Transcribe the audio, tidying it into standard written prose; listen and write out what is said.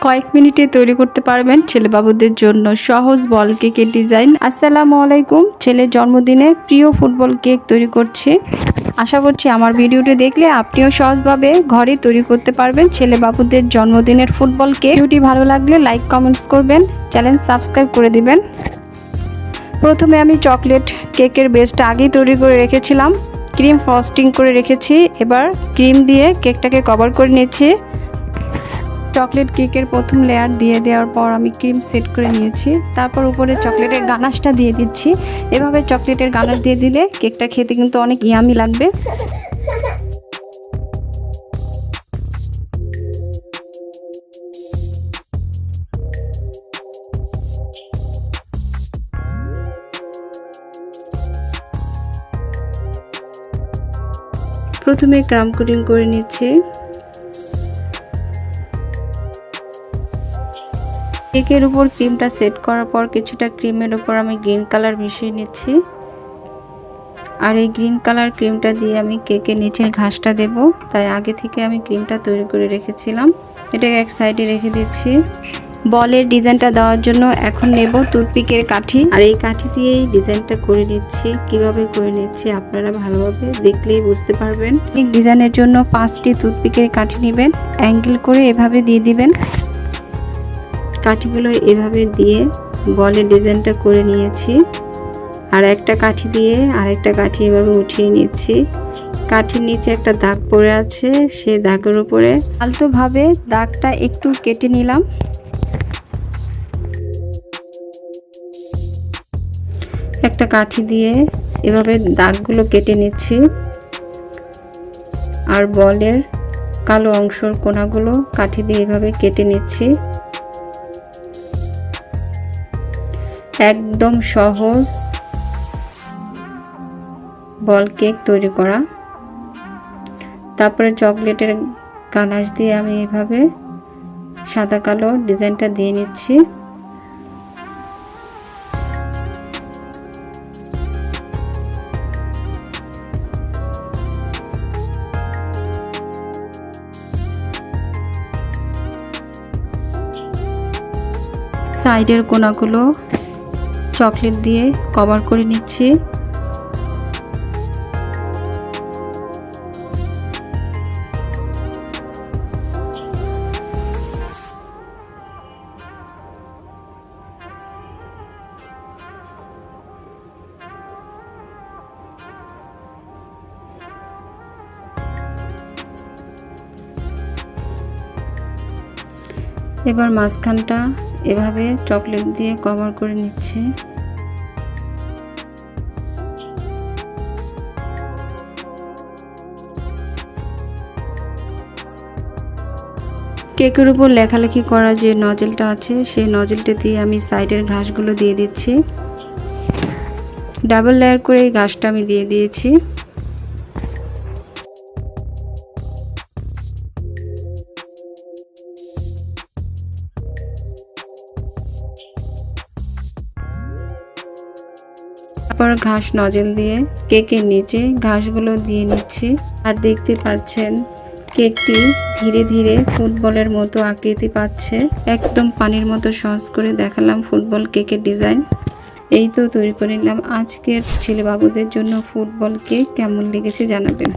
কয়েক মিনিটে তৈরি করতে পারবেন ছেলেবাবুদের জন্য সহজ বল কেকের ডিজাইন। আসসালামু আলাইকুম। ছেলের জন্মদিনে প্রিয় ফুটবল কেক তৈরি করছি। আশা করছি আমার ভিডিওটি দেখলে আপনিও সহজভাবে ঘরে তৈরি করতে পারবেন ছেলেবাবুদের জন্মদিনের ফুটবল কেক। ভিডিওটি ভালো লাগলে লাইক কমেন্টস করবেন, চ্যানেল সাবস্ক্রাইব করে দিবেন। প্রথমে আমি চকলেট কেকের বেসটা আগেই তৈরি করে রেখেছিলাম, ক্রিম ফ্রস্টিং করে রেখেছি। এবার ক্রিম দিয়ে কেকটাকে কভার করে নিচ্ছি। চকলেট কেকের প্রথম লেয়ার দিয়ে দেওয়ার পর আমি ক্রিম সেট করে নিয়েছি। তারপর উপরে চকলেটের গানাশটা দিয়ে দিচ্ছি। এভাবে চকলেটের গানাশ দিয়ে দিলে কেকটা খেতে কিন্তু অনেক ইয়ামি লাগবে। প্রথমে ক্রাম কোটিং করে নিচ্ছি। কেকের উপর ক্রিমটা সেট করার পর কিছুটা ক্রিমের উপর আমি গ্রিন কালার মিশিয়ে নিচ্ছি। আর এই গ্রিন কালার ক্রিমটা দিয়ে আমি কেকের নিচের ঘাসটা দেব, তাই আগে থেকে আমি ক্রিমটা তৈরি করে রেখেছিলাম। এটাকে এক সাইডে রেখে দিচ্ছি। বলের ডিজাইনটা দেওয়ার জন্য এখন নেব টুথপিকের কাঠি, আর এই কাঠি দিয়েই ডিজাইনটা করে নিচ্ছি। কিভাবে করে নিচ্ছি আপনারা ভালোভাবে দেখলেই বুঝতে পারবেন। এই ডিজাইনের জন্য 5টি টুথপিকের কাঠি নেবেন, অ্যাঙ্গেল করে এভাবে দিয়ে দিবেন। কাঠিগুলো এভাবে দিয়ে বলের ডিজাইনটা করে নিয়েছি। আর একটা কাঠি দিয়ে আরেকটা কাঠি এভাবে উঠিয়ে নিচ্ছি। কাঠির নিচে একটা দাগ পড়ে আছে, সেই দাগের উপরে আলতোভাবে দাগটা একটু কেটে নিলাম। একটা কাঠি দিয়ে এভাবে দাগগুলো কেটে নিচ্ছি। আর বলের কালো অংশের কোণাগুলো কাঠি দিয়ে এভাবে কেটে নিচ্ছি। একদম সহজ বল কেক তৈরি করা। তারপরে চকলেটের গানাশ দিয়ে আমি এভাবে সাদা কালো ডিজাইনটা দিয়ে নিচ্ছি। সাইডের কোণাগুলো চকলেট দিয়ে কভার করে নিচ্ছি। এবার মাঝখানটা এভাবে চকলেট দিয়ে কভার করে নিচ্ছি। কেকের উপর লেখালেখি করা যে নজেলটা আছে, সেই নজেলটা দিয়ে আমি সাইডের ঘাসগুলো দিয়ে দিচ্ছি। ডাবল লেয়ার করে এই ঘাসটা আমি দিয়ে দিয়েছি। তারপর ঘাস নজেল দিয়ে কেকের নিচে ঘাসগুলো দিয়ে নিচ্ছি। আর দেখতে পাচ্ছেন কেকটি ধীরে ধীরে ফুটবলের মতো আকৃতি পাচ্ছে। একদম পানির মতো সহজ করে দেখালাম ফুটবল কেকের ডিজাইন। এই তো তৈরি করে নিলাম আজকের ছেলেবাবুদের জন্য ফুটবল কেক। কেমন লেগেছে জানাবেন।